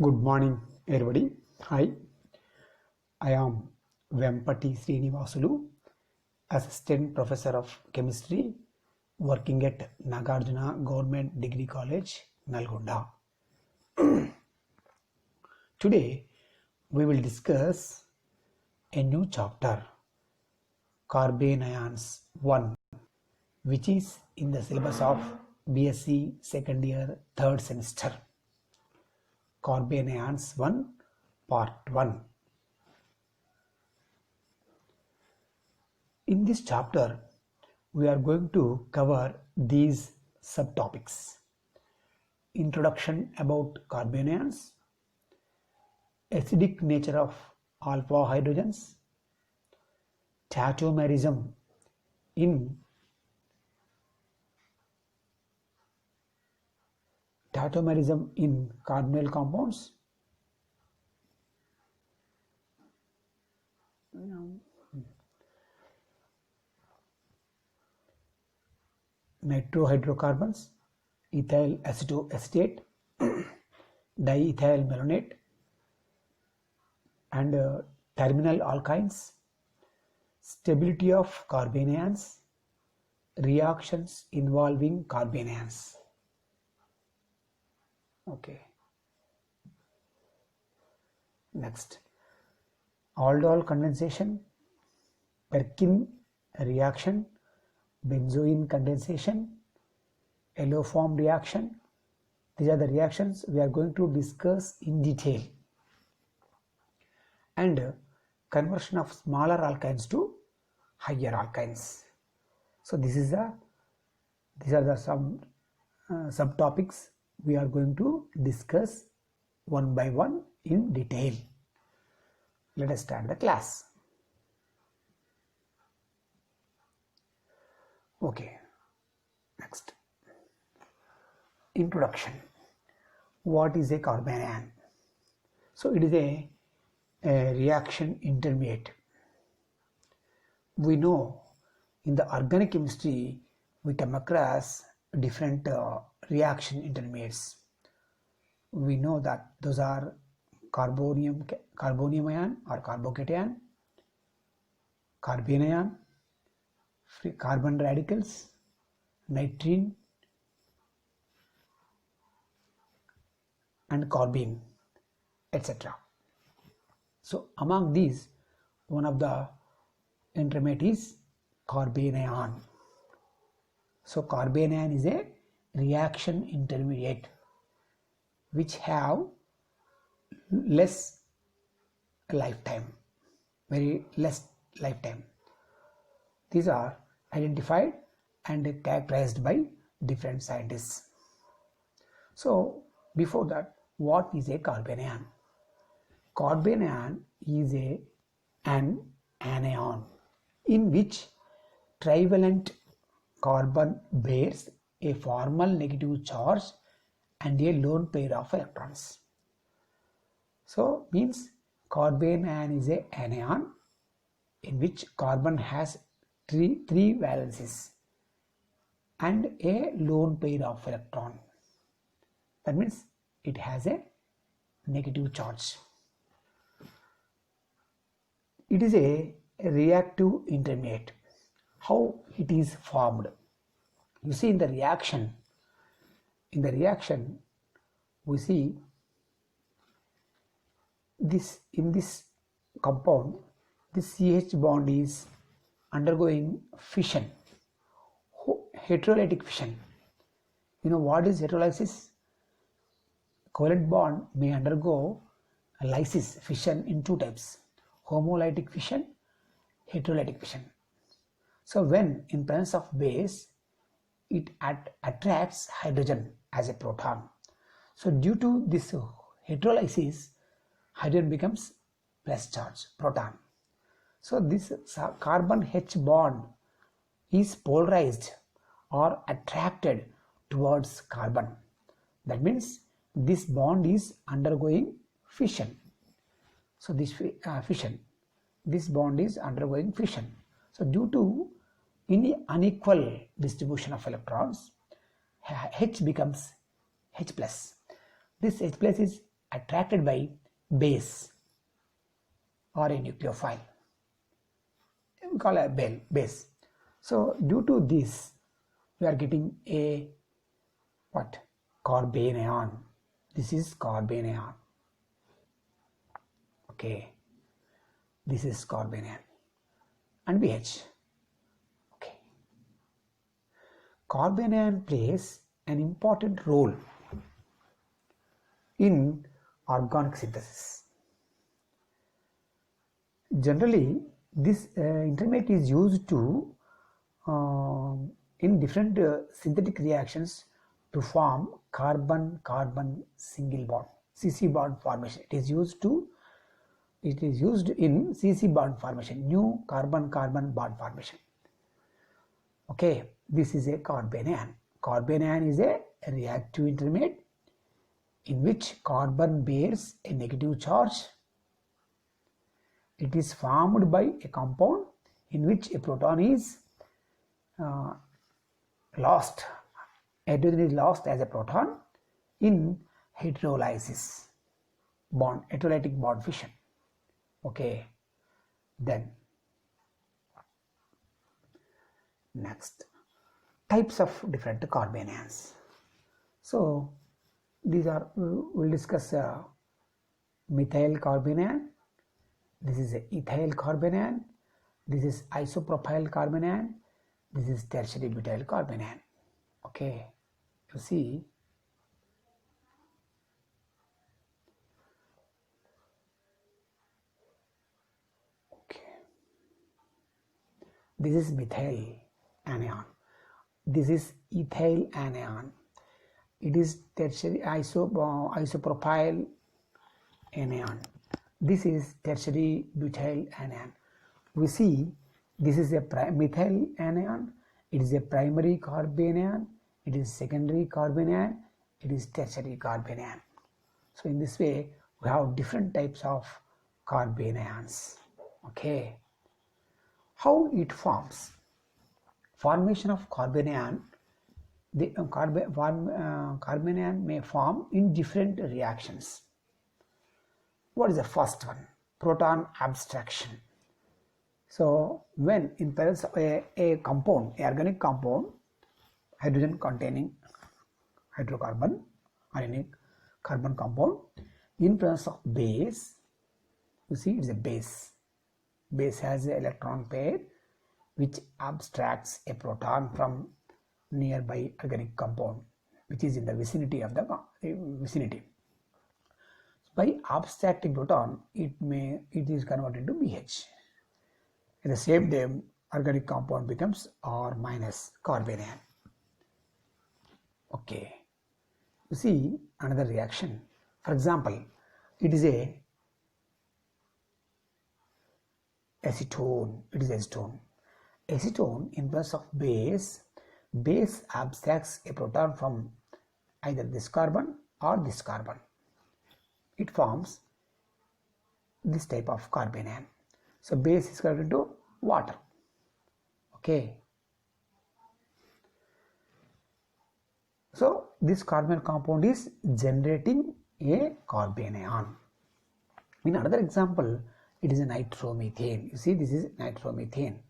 Good morning, everybody. Hi, I am Vempati Srinivasulu, Assistant Professor of Chemistry, working at Nagarjuna Government Degree College, Nalgonda. Today, we will discuss a new chapter, Carbene Ions 1, which is in the syllabus of BSc second year, third semester. Carbene Ions 1, Part 1. In this chapter, we are going to cover these subtopics: introduction about carbene ions, acidic nature of alpha hydrogens, tautomerism in carbonyl compounds, nitrohydrocarbons, ethyl acetoacetate, diethyl malonate, and terminal alkynes, stability of carbene ions, reactions involving carbene ions. Okay. Next, aldol condensation, Perkin reaction, benzoin condensation, yellow-form reaction. These are the reactions we are going to discuss in detail. And conversion of smaller alkynes to higher alkynes. So these are the some subtopics we are going to discuss one by one in detail. Let us start the class. Okay, next, introduction. What is a carbene ion? So it is a reaction intermediate. We know in the organic chemistry we come across different reaction intermediates. We know that those are carbonium ion or carbocation, carbene ion, free carbon radicals, nitrene, and carbene, etc. So among these, one of the intermediate is carbene ion. So carbene ion is a reaction intermediate which have less lifetime, very less lifetime. These are identified and characterized by different scientists. So before that, what is a carbene ion? Carbene ion is an anion in which trivalent carbon bears a formal negative charge and a lone pair of electrons. So means carbene ion is an anion in which carbon has three valencies and a lone pair of electron. That means it has a negative charge. It is a reactive intermediate. How it is formed? You see in the reaction we see this in this compound, this CH bond is undergoing fission, heterolytic fission. You know what is heterolysis? Covalent bond may undergo lysis, fission, in two types: homolytic fission, heterolytic fission. So when in presence of base, it attracts hydrogen as a proton. So due to this heterolysis, hydrogen becomes plus charge, proton. So this carbon H bond is polarized or attracted towards carbon. That means this bond is undergoing fission. So this bond is undergoing fission. So due to any unequal distribution of electrons, H becomes H plus. This H plus is attracted by base or a nucleophile. We call a base. So due to this, we are getting a what? Carbanion. This is carbanion. Okay. This is carbanion and BH. Okay. Carbanion plays an important role in organic synthesis. Generally, this intermediate is used to in different synthetic reactions to form carbon-carbon single bond, CC bond formation. It is used in CC bond formation, new carbon-carbon bond formation. Okay, this is a carbanion. Carbanion is a reactive intermediate in which carbon bears a negative charge. It is formed by a compound in which a proton is lost. Hydrogen is lost as a proton in heterolysis bond, heterolytic bond fission. Okay, then next, types of different carbanions. So these are, we'll discuss methyl carbanion. This is a ethyl carbanion. This is isopropyl carbanion. This is tertiary butyl carbanion. Okay, you see, okay, this is methyl anion. This is ethyl anion. It is tertiary isopropyl anion. This is tertiary butyl anion. We see this is a methyl anion. It is a primary carbanion. It is secondary carbanion. It is tertiary carbanion. So in this way, we have different types of carbanions. Okay. How it forms? Formation of carbanion. The carbanion may form in different reactions. What is the first one? Proton abstraction. So when in presence of a compound, a organic compound, hydrogen containing hydrocarbon or any carbon compound, in presence of base, you see it's a base. Base has an electron pair which abstracts a proton from nearby organic compound which is in the vicinity of the vicinity. By abstracting proton, it is converted to BH. In the same day, organic compound becomes R minus carbanion. Okay. You see another reaction. For example, it is a acetone. It is acetone. Acetone in presence of base abstracts a proton from either this carbon or this carbon. It forms this type of carbanion. So base is converted to water. Okay. So this carbon compound is generating a carbanion. In another example, it is a nitromethane. You see, this is nitromethane.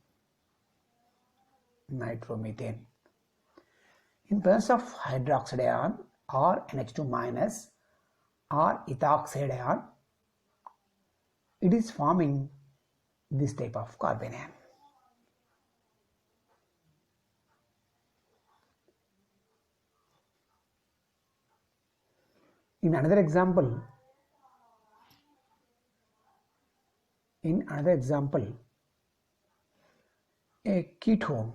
Nitromethane. In presence of hydroxide ion or NH2 minus or ethoxide ion, it is forming this type of carbanion. In another example, a ketone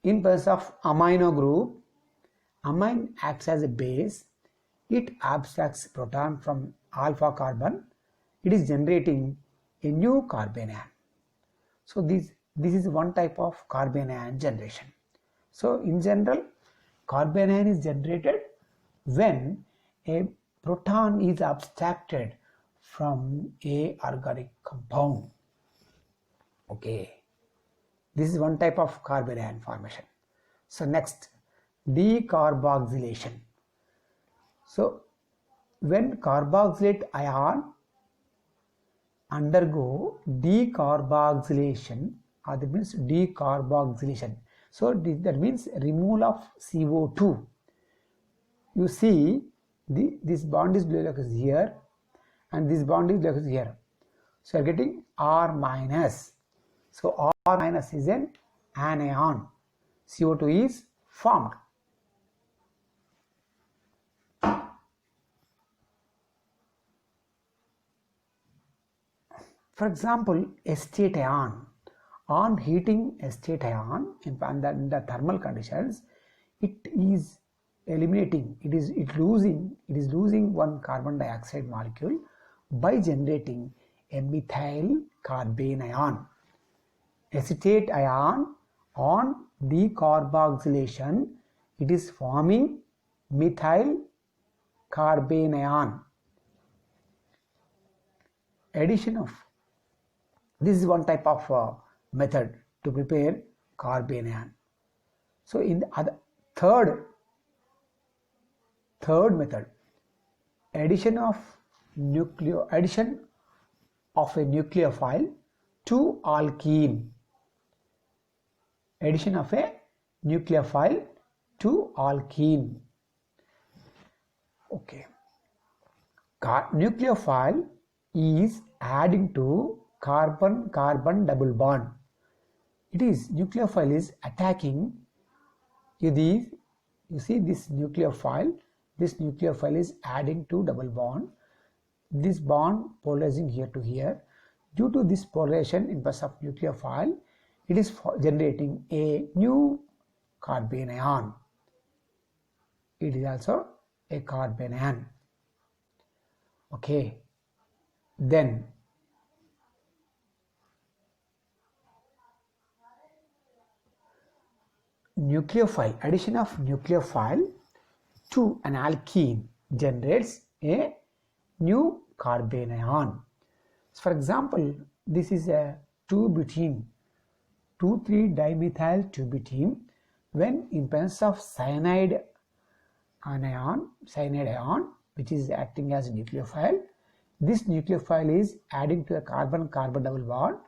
in presence of amino group, amine acts as a base. It abstracts proton from alpha carbon. It is generating a new carbanion. So this is one type of carbanion generation. So in general, carbanion is generated when a proton is abstracted from a organic compound. Okay, this is one type of carbanion formation. So next, decarboxylation. So when carboxylate ion undergo decarboxylation, or that means decarboxylation. So that means removal of CO2. You see this bond is like here and this bond is like here. So you are getting R minus. So R minus is an anion. CO2 is formed. For example, acetate ion. On heating acetate ion in the thermal conditions, it is eliminating, it is losing one carbon dioxide molecule by generating a methyl carbene ion. Acetate ion on decarboxylation, it is forming methyl carbene ion. Addition of this is one type of method to prepare carbene ion. So in the other third method, addition of a nucleophile to alkene. Addition of a nucleophile to alkene. Okay. Nucleophile is adding to carbon-carbon double bond. It is nucleophile is attacking you see this nucleophile. This nucleophile is adding to double bond. This bond polarizing here to here. Due to this polarization in presence of nucleophile, it is generating a new carbene ion. It is also a carbene ion. Okay. Then nucleophile, addition of nucleophile to an alkene generates a new carbene ion. So for example, this is a 2-butene, 2,3-dimethyl-2-butene. When in presence of cyanide ion, which is acting as a nucleophile, this nucleophile is adding to a carbon-carbon double bond,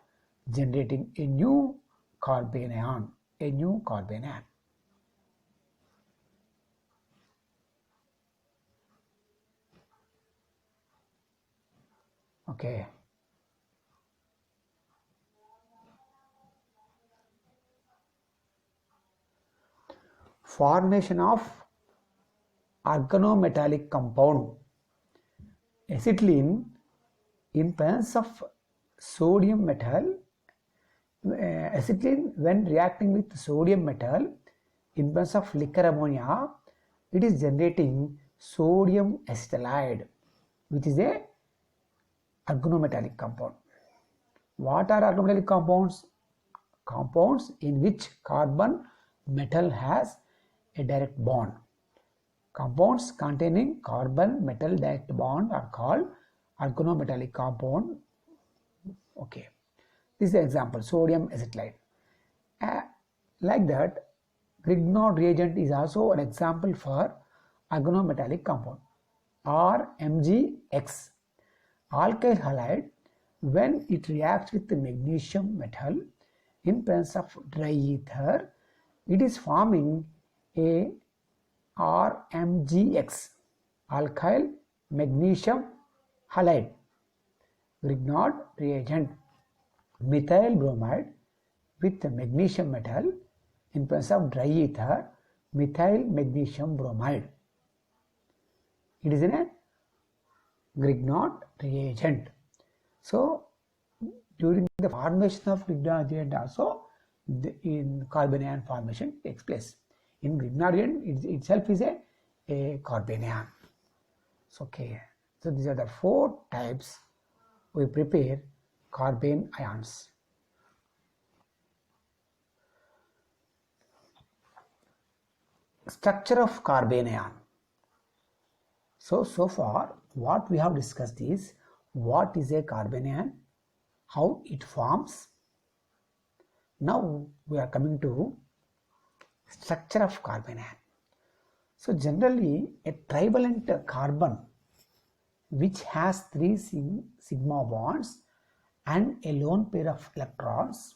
generating a new carbene ion. Okay. Formation of organometallic compound. Acetylene in presence of sodium metal. Acetylene when reacting with sodium metal in presence of liquor ammonia, it is generating sodium acetylide, which is a organometallic compound. What are organometallic compounds? Compounds in which carbon metal has a direct bond. Compounds containing carbon metal direct bond are called organometallic compound. Okay, this is the example, sodium acetylide. Like that, Grignard reagent is also an example for organometallic compound. RMgX, alkyl halide, when it reacts with the magnesium metal in presence of dry ether, it is forming a RMgX, alkyl magnesium halide. Grignard reagent, methyl bromide with the magnesium metal in presence of dry ether, methyl magnesium bromide. It is in a Grignard reagent. So during the formation of Grignard reagent also, in carbene ion formation takes place. In Grignard reagent itself is a carbene ion. So, okay. So these are the 4 types we prepare carbene ions. Structure of carbene ion. So far what we have discussed is what is a carbene ion, how it forms. Now we are coming to structure of carbene ion. So generally a trivalent carbon which has three sigma bonds and a lone pair of electrons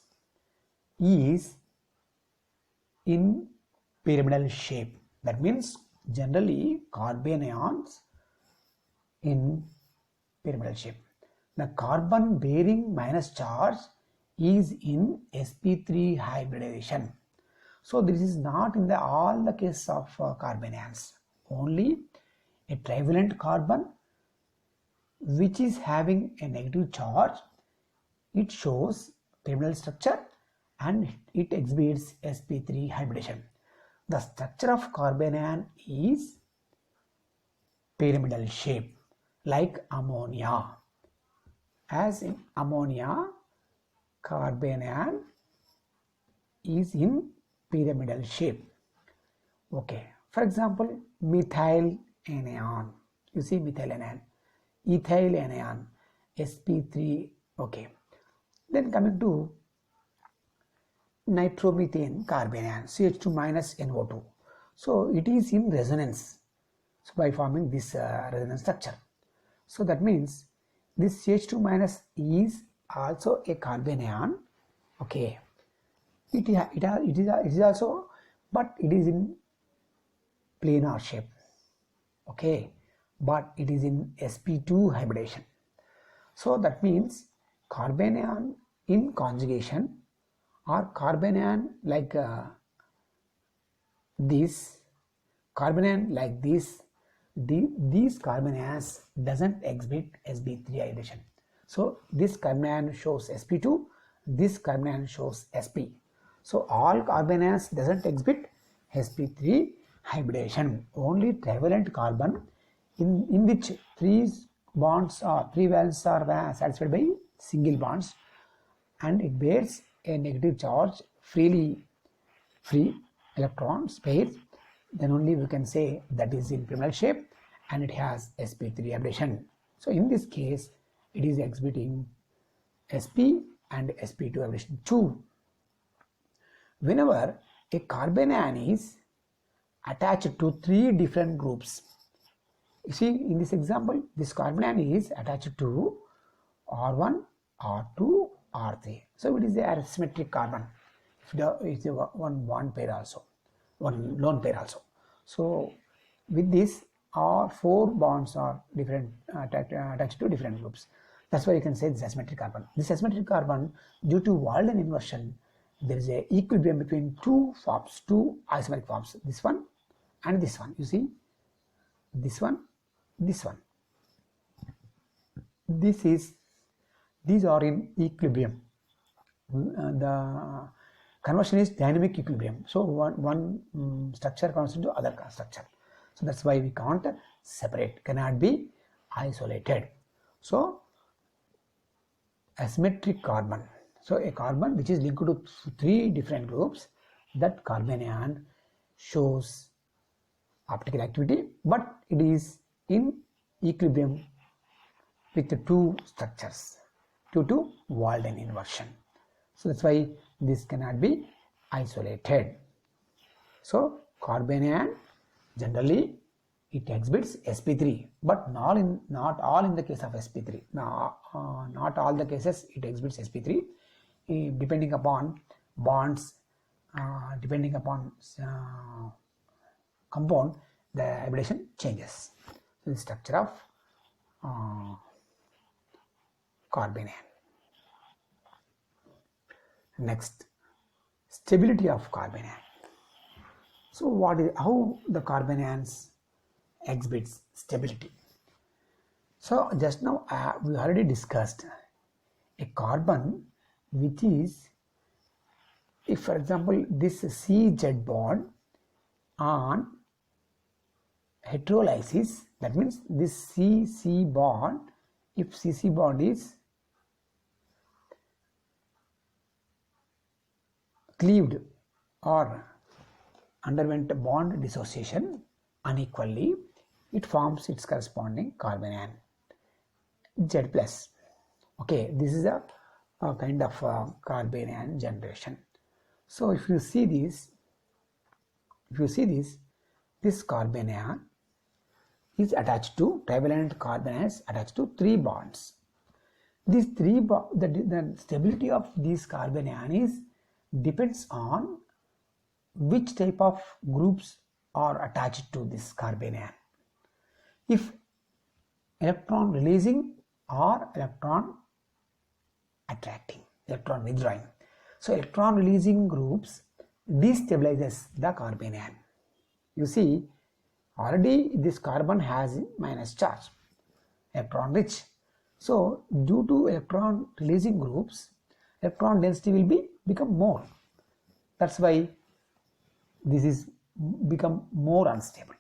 is in pyramidal shape. That means generally carbanions in pyramidal shape. The carbon bearing minus charge is in sp3 hybridization. So this is not in all the case of carbanions. Only a trivalent carbon which is having a negative charge, it shows pyramidal structure and it exhibits sp3 hybridization. The structure of carbanion is pyramidal shape like ammonia. As in ammonia, carbanion is in pyramidal shape. Okay, for example, methyl anion. You see methyl anion, ethyl anion, sp3. Okay, then coming to nitromethane carbanion, CH2 minus NO2. So it is in resonance, so by forming this resonance structure. So that means this CH2 minus is also a carbanion. Okay, it is also, but it is in planar shape. Okay, but it is in sp2 hybridization. So that means carbanion in conjugation or carbanion like this, carbanion like this, these carbanions doesn't exhibit sp3 hybridization. So this carbanion shows sp2, this carbanion shows sp. So all carbanions doesn't exhibit sp3 hybridization. Only trivalent carbon in which three bonds or three valences are satisfied by single bonds and it bears a negative charge, free electrons pairs, then only we can say that is in pyramidal shape and it has sp3 hybridization. So in this case it is exhibiting sp and sp2 hybridization too. Whenever a carbanion is attached to three different groups, you see in this example this carbanion is attached to R1, R2, R3. So it is a asymmetric carbon. It's a one bond pair also, one lone pair also. So with this, all four bonds are different attached to different groups. That's why you can say this asymmetric carbon. This asymmetric carbon, due to Walden inversion, there is a equilibrium between two forms, two isomeric forms. This one and this one. You see, this one, this one. These are in equilibrium. The conversion is dynamic equilibrium. So one structure converts into other structure. So that's why we can't separate, cannot be isolated. So asymmetric carbon. So a carbon which is linked to three different groups, that carbanion shows optical activity, but it is in equilibrium with the two structures due to Walden inversion. So that's why this cannot be isolated. So carbanion generally it exhibits sp3, but not all in the case of sp3. Now, not all the cases it exhibits sp3. Depending upon bonds, depending upon compound, the hybridization changes. So the structure of carbanion. Next, stability of carbanion. So how the carbanions exhibits stability? So just now we already discussed a carbon which is, if for example this CZ bond on heterolysis, that means this CC bond, if CC bond is cleaved or underwent bond dissociation unequally, it forms its corresponding carbanion Z plus. Okay, this is a kind of carbanion generation. So if you see this, this carbon ion is attached to trivalent carbon is attached to 3 bonds. These the stability of this carbon ion is depends on which type of groups are attached to this carbon ion. If electron releasing or electron attracting, electron withdrawing. So electron releasing groups destabilizes the carbon ion. You see, already this carbon has minus charge, electron rich. So due to electron releasing groups, electron density will become more. That's why this is become more unstable.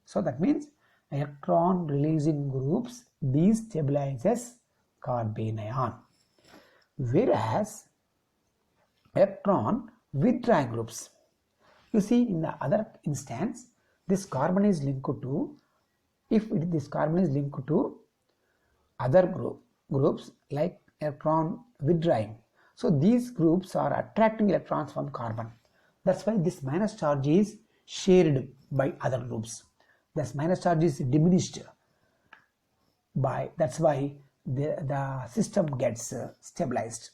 So that means electron releasing groups destabilizes carbon ion, whereas electron withdrawing groups, you see in the other instance, this carbon is linked to, if this carbon is linked to other groups like electron withdrawing, so these groups are attracting electrons from carbon. That's why this minus charge is shared by other groups. This minus charge is diminished by, that's why the system gets stabilized.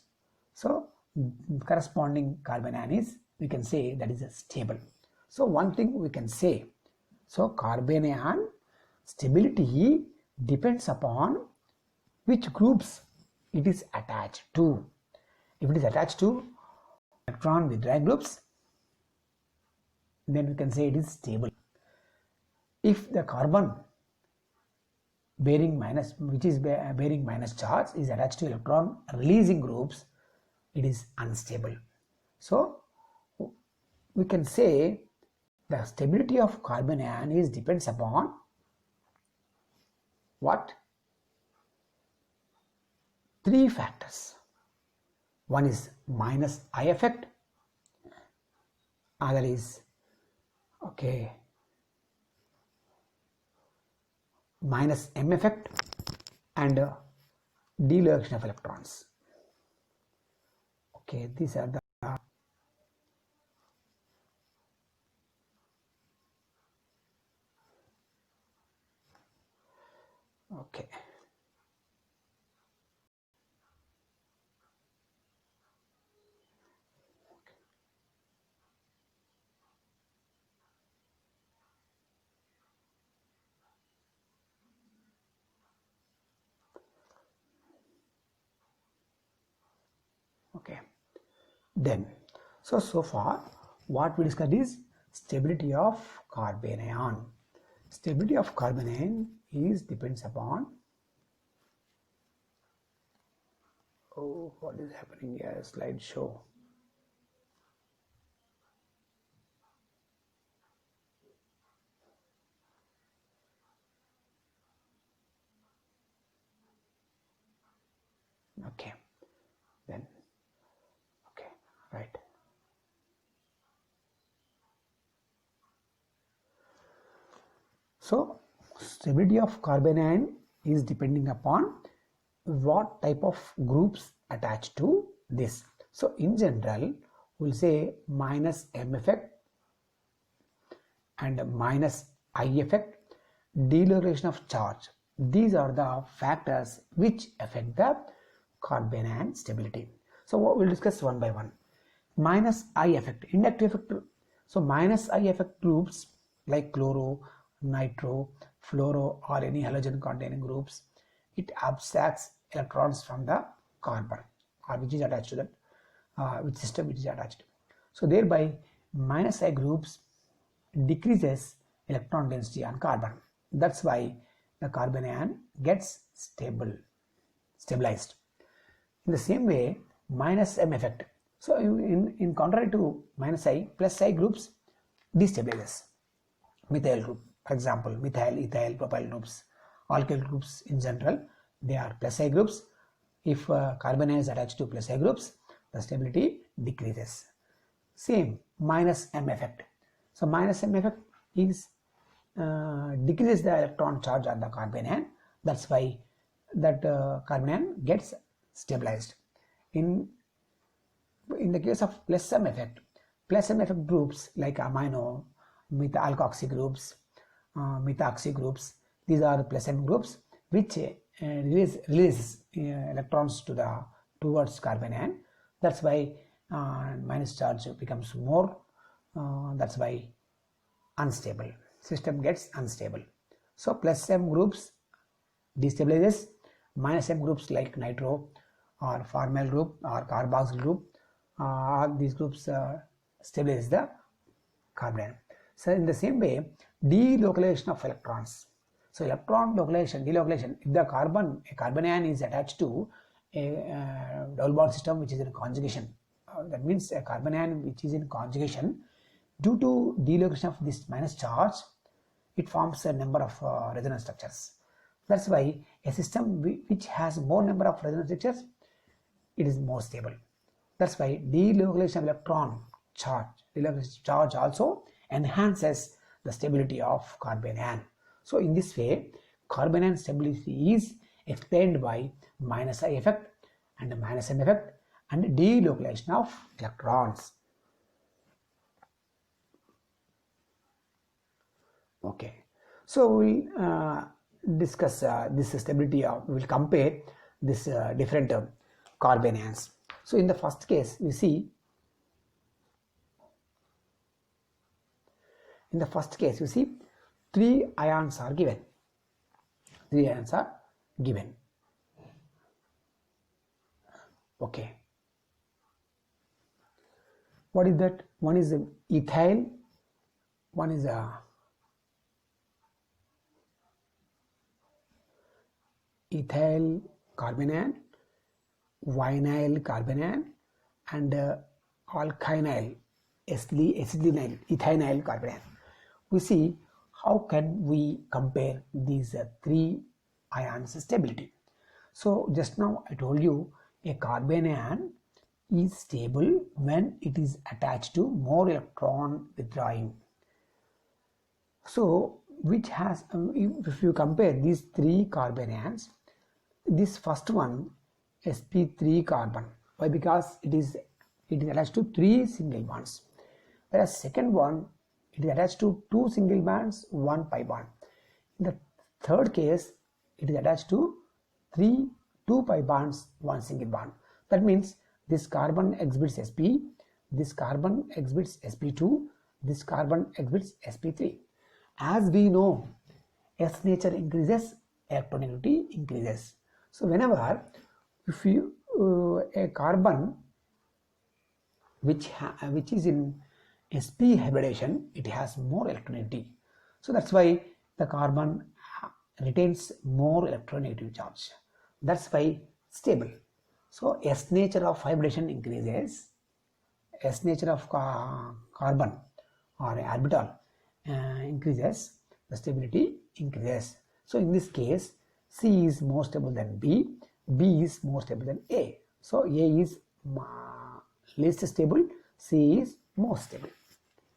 So corresponding carbon ion is, we can say that is stable. So one thing we can say, so carbon ion stability depends upon which groups it is attached to. If it is attached to electron withdrawing groups, then we can say it is stable. If the carbon bearing minus, which is bearing minus charge, is attached to electron releasing groups, it is unstable. So we can say the stability of carbon ion is depends upon what? 3 factors. One is minus I effect, other is minus M effect, and delocation of electrons. Okay, these are the okay. Okay, then so far what we discussed is stability of carbon ion. Stability of carbon ion is depends upon, oh, what is happening here? Slideshow. Okay, then okay, right. So stability of carbon ion is depending upon what type of groups attached to this. So in general, we'll say minus M effect and minus I effect, delocation of charge. These are the factors which affect the carbon ion stability. So we'll discuss one by one. Minus I effect, inductive effect. So minus I effect groups like chloro, nitro, fluoro, or any halogen containing groups, it abstracts electrons from the carbon or which is attached to that which system it is attached. So thereby minus I groups decreases electron density on carbon. That's why the carbon ion gets stabilized. In the same way, minus M effect. So in contrary to minus I, plus I groups destabilizes. Methyl group, for example, methyl, ethyl, propyl groups, alkyl groups in general, they are plus I groups. If carbon ion is attached to plus I groups, the stability decreases. Same minus M effect. So minus M effect is decreases the electron charge on the carbon ion. That's why that carbon ion gets stabilized. In the case of plus M effect groups like amino, alkoxy groups, methoxy groups. These are plus M groups which release electrons towards carbon ion. That's why minus charge becomes more. That's why unstable. System gets unstable. So plus M groups destabilizes, minus M groups like nitro or formyl group or carboxyl group, these groups stabilize the carbon. So in the same way, delocalization of electrons. So electron localization, delocalization, if a carbon ion is attached to a double bond system which is in conjugation, that means a carbon ion which is in conjugation, due to delocalization of this minus charge, it forms a number of resonance structures. That's why a system which has more number of resonance structures, it is more stable. That's why delocalization of electron charge also enhances the stability of carbon ion. So in this way, carbon ion stability is explained by minus I effect and minus M effect and delocalization of electrons. Okay, so we discuss this stability of, we will compare this different carbon ions. So in the first case, we see, three ions are given. Okay. What is that? One is ethyl, one is ethyl carbon ion, vinyl carbon ion, and alkynyl, acetyl ethanyl carbon ion. We see how can we compare these three ions stability. So just now I told you a carbon ion is stable when it is attached to more electron withdrawing. So which has, if you compare these three carbon ions, this first one sp3 carbon, why? Because it is attached to 3 single bonds, whereas second one it is attached to 2 single bonds, 1 pi bond. In the third case, it is attached to 2 pi bonds, 1 single bond. That means this carbon exhibits sp, this carbon exhibits sp2, this carbon exhibits sp3. As we know, S nature increases, electronegativity increases. So whenever if you a carbon which is in sp hybridization, it has more electronegativity. So that's why the carbon retains more electronegative charge. That's why stable. So S nature of hybridization increases, S nature of carbon or orbital increases, the stability increases. So in this case, C is more stable than B, B is more stable than A. So A is least stable, C is more stable.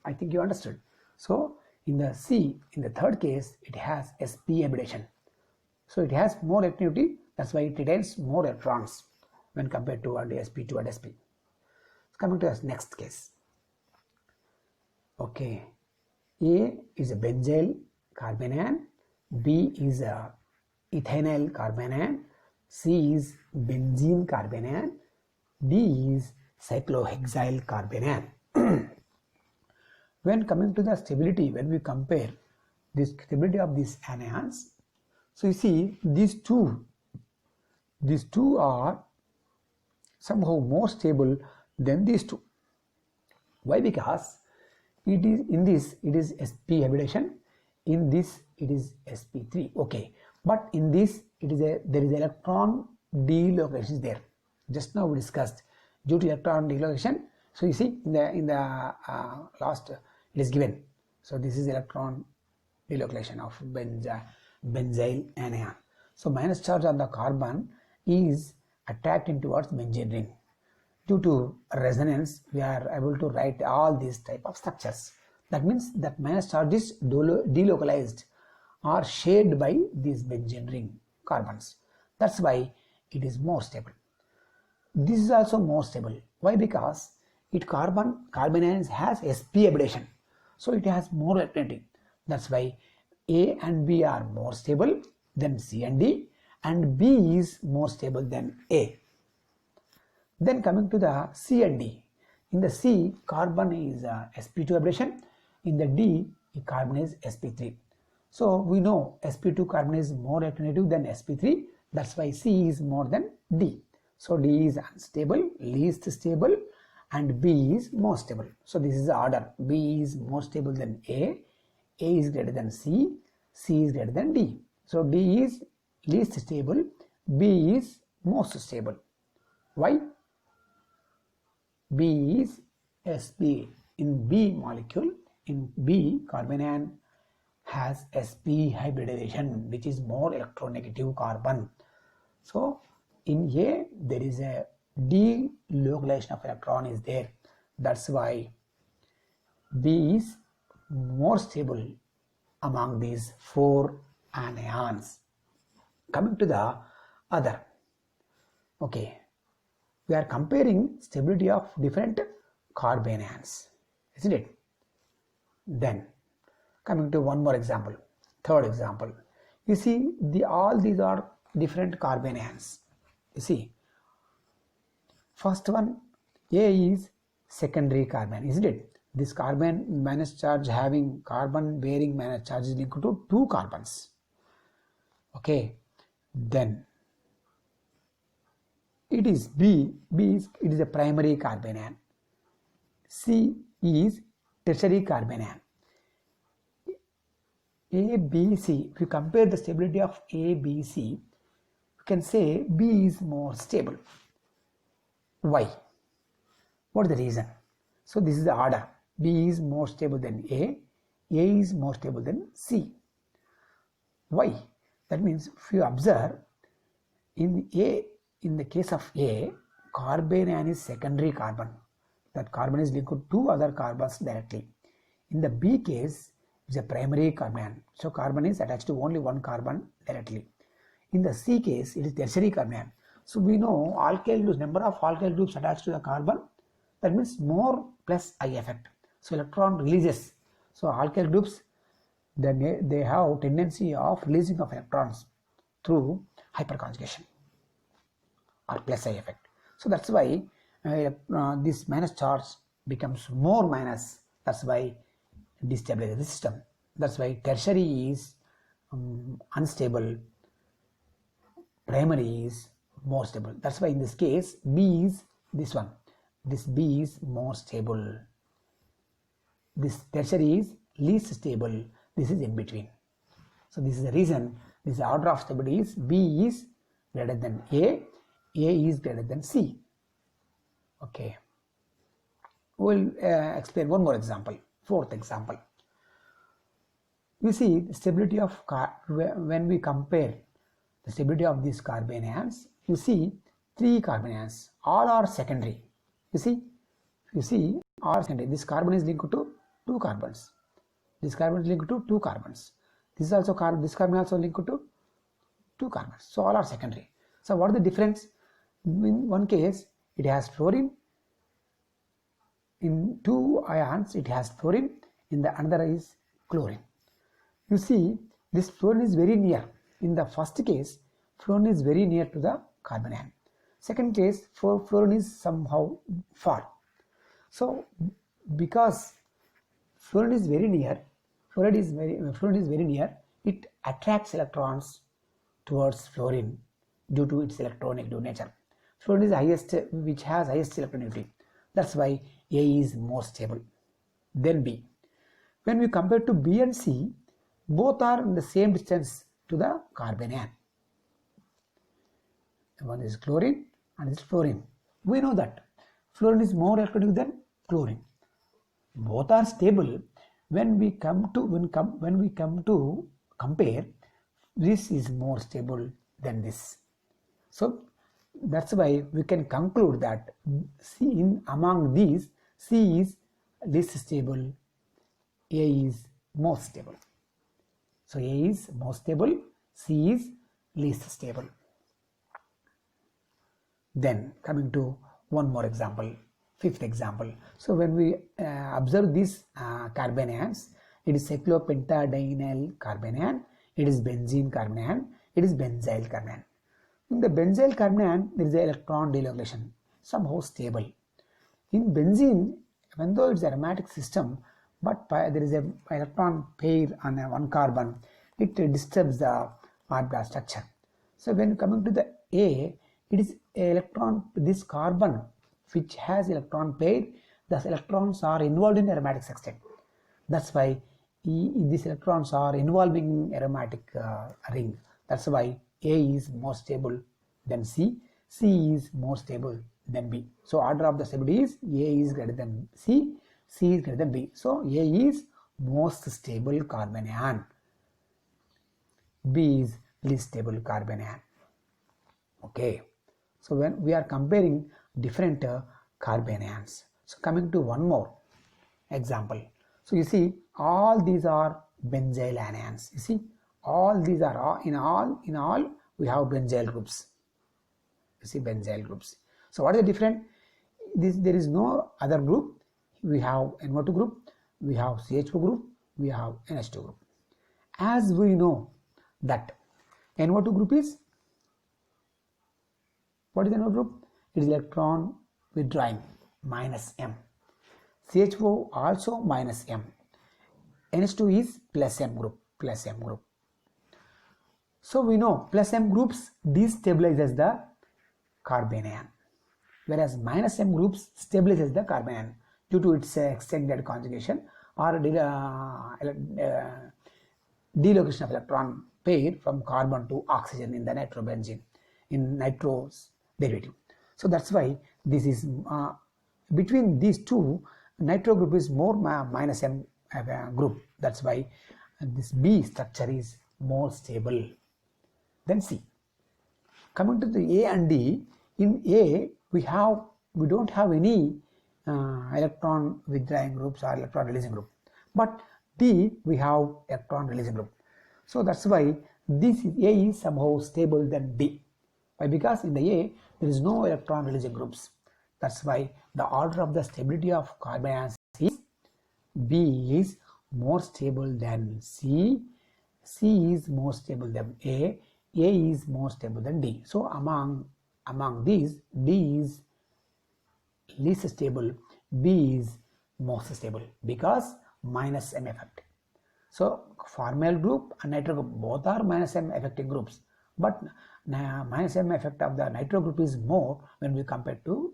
I think you understood. So in the C, in the third case, it has sp hybridization. So it has more electronegativity, that's why it retains more electrons when compared to sp2 and sp. Coming to the next case. Okay, A is a benzyl carbon ion, B is a ethanyl carbon ion, C is benzene carbon ion, D is cyclohexyl carbon ion. When coming to the stability, when we compare the stability of these anions, so you see these two are somehow more stable than these two. Why? Because it is in this it is sp hybridization, in this it is sp3. Okay, but in this there is electron delocalization there. Just now we discussed due to electron delocalization. So you see in the last it is given. So this is electron delocalization of benzyl anion. So minus charge on the carbon is attracting towards benzene ring. Due to resonance, we are able to write all these type of structures. That means that minus charge is delocalized or shared by these benzene ring carbons. That's why it is more stable. This is also more stable. Why? Because carbon ions has sp hybridization. So it has more electronegativity. That's why A and B are more stable than C and D, and B is more stable than A. Then coming to the C and D. In the C, carbon is sp2 aberration. In the D, carbon is sp3. So we know sp2 carbon is more electronegative than sp3. That's why C is more than D. So D is unstable, least stable, and B is more stable. So this is the order. B is more stable than A is greater than C is greater than D. So D is least stable, B is most stable. Why? B is sp. In B molecule, in B, carbanion has sp hybridization, which is more electronegative carbon. So in A, there is a delocalization of electron is there. That's why B is more stable among these four anions. Coming to the other, okay, we are comparing stability of different carbanions, isn't it? Then coming to one more example, third example. You see, all these are different carbanions. You see, first one, A is secondary carbon, isn't it? This carbon minus charge having carbon bearing minus charge is linked to two carbons. Okay, then it is it is a primary carbanion. C is tertiary carbanion. A, B, C, if you compare the stability of A, B, C, you can say B is more stable. Why? What is the reason? So this is the order. B is more stable than A is more stable than C. Why? That means if you observe, in the case of A, carbanion is secondary carbon. That carbon is linked to two other carbons directly. In the B case, it's a primary carbon. So carbon is attached to only one carbon directly. In the C case, it is tertiary carbon. So we know alkyl groups, number of alkyl groups attached to the carbon, that means more plus I effect. So electron releases. So alkyl groups, then they have tendency of releasing of electrons through hyperconjugation or plus I effect. So that's why this minus charge becomes more minus. That's why destabilizes the system. That's why tertiary is unstable, primary is more stable. That's why in this case B is this one. This B is more stable. This tertiary is least stable. This is in between. So this is the reason this order of stability is B is greater than A is greater than C. Okay. We'll explain one more example. Fourth example. You see the stability of when we compare the stability of these carbanions, you see three carbanions, all are secondary. You see all secondary. This carbon is linked to two carbons. This carbon is linked to two carbons. This is also this carbon also linked to two carbons. So all are secondary. So what is the difference? In one case it has fluorine. In two ions it has fluorine. In the another is chlorine. You see this fluorine is very near. In the first case fluorine is very near to the carbanion. Second case fluorine is somehow far. So because fluorine is very near, fluorine is very near, it attracts electrons towards fluorine due to its electronegative nature. Fluorine is the highest, which has highest electronegativity. That's why A is more stable. Then B. When we compare to B and C, both are in the same distance to the carbanion. One is chlorine and this is fluorine. We know that fluorine is more electronegative than chlorine. Both are stable. When we come to compare, this is more stable than this. So that's why we can conclude that among these C is least stable, A is most stable. So A is most stable, C is least stable. Then coming to one more example, Fifth example. So when we observe these carbanions, it is cyclopentadienyl carbanion, it is benzene carbanion, it is benzyl carbanion. In the benzyl carbanion, there is an electron delocalization, somehow stable. In benzene, even though it's an aromatic system, but there is an electron pair on one carbon, it disturbs the orbital structure. So when coming to the A, it is electron, this carbon which has electron pair, the electrons are involved in aromatic sextet. That's why these electrons are involving aromatic ring. That's why A is more stable than C, C is more stable than B. So order of the stability is A is greater than C, C is greater than B. So A is most stable carbanion, B is least stable carbanion. Okay, so when we are comparing different carbanions, so coming to one more example. So you see, all these are benzyl anions. You see, all these are in all we have benzyl groups. You see, benzyl groups. So what is the difference? There is no other group. We have NO2 group, we have CH4 group, we have NH2 group. As we know that NO2 group is, what is NO2 group? It is electron withdrawing, minus M. CH4 also minus M. NH2 is plus M group, plus M group. So we know plus M groups destabilizes the carbanion, whereas minus M groups stabilizes the carbanion due to its extended conjugation or delocation of electron pair from carbon to oxygen in the nitrobenzene, in nitrose derivative. So that's why this is between these two, nitro group is more minus M group. That's why this B structure is more stable than C. Coming to the A and D, in A we don't have any electron withdrawing groups or electron releasing group, but D we have electron releasing group. So that's why this A is somehow stable than D. Why? Because in the A there is no electron releasing groups. That's why the order of the stability of carbanions is B is more stable than C, C is more stable than A is more stable than D. So among these, D is least stable, B is most stable because minus M effect. So formyl group and nitro group both are minus M affecting groups, but minus M effect of the nitro group is more when we compare to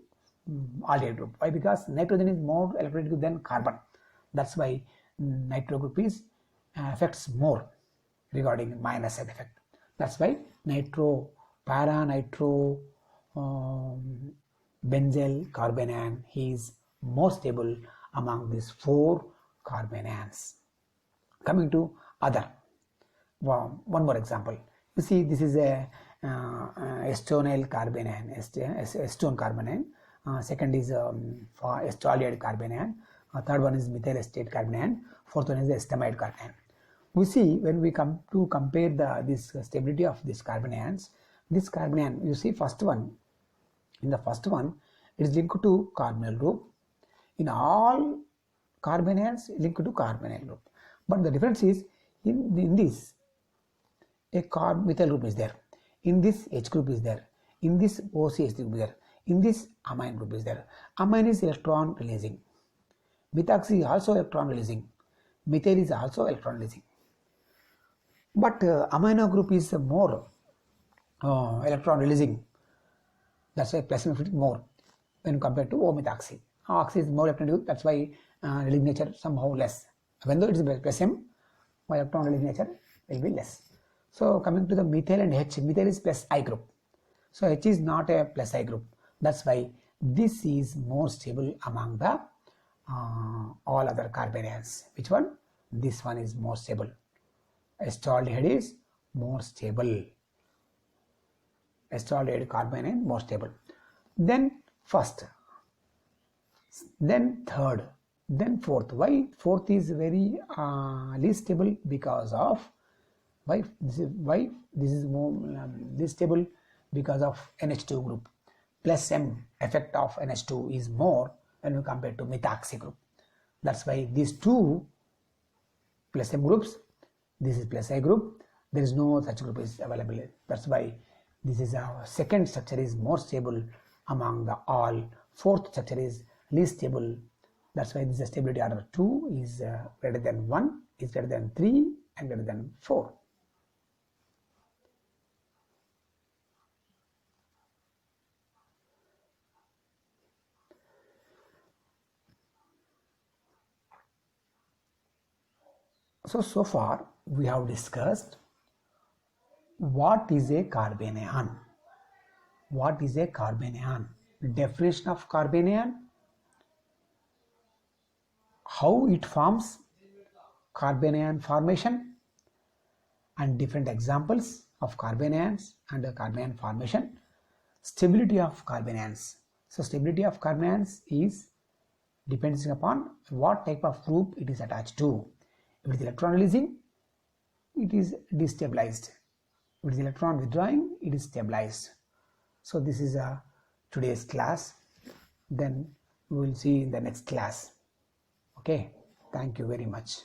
aldehyde group. Why? Because nitrogen is more electronegative than carbon. That's why nitro group is affects more regarding minus M effect. That's why nitro, para nitro, benzyl carbanion is more stable among these four carbanions. Coming to other, one more example. You see, this is a estonyl carbanion, acetone carbanion. Second is aldehyde carbanion. Third one is methyl acetate carbanion. Fourth one is estamide carbanion. We see when we come to compare this stability of these carbanions, this carbanion, you see first one, in the first one it is linked to carbonyl group. In all carbanions linked to carbonyl group, but the difference is in this a methyl group is there, in this H group is there, in this OCH group is there, in this amine group is there. Amine is electron releasing, methoxy is also electron releasing, methyl is also electron releasing, but amino group is more electron releasing. That's why plasma effect more when compared to O-methoxy. Oxy is more electron releasing, that's why releasing nature somehow less. Even though it is plus M, electron releasing nature will be less. So coming to the methyl and H, methyl is plus I group. So H is not a plus I group. That's why this is more stable among the all other carbanions. Which one? This one is more stable. Acetaldehyde is more stable. Acetaldehyde carbanion more stable. Then first, then third, then fourth. Why fourth is very least stable? Because of why this is more least stable? Because of NH2 group. Plus M effect of NH2 is more when we compare to methoxy group. That's why these two plus M groups, this is plus I group, there is no such group is available. That's why this is our second structure is more stable among the all. Fourth structure is least stable. That's why this is stability order 2 is greater than 1, is greater than 3 and greater than 4. So far we have discussed what is a carbanion. What is a carbanion? Definition of carbanion, how it forms, carbanion formation, and different examples of carbanions and carbanion formation. Stability of carbanions. So stability of carbanions is depending upon what type of group it is attached to. If it is electron releasing, it is destabilized. If it is electron withdrawing, it is stabilized. So this is today's class. Then we will see in the next class. Okay, thank you very much.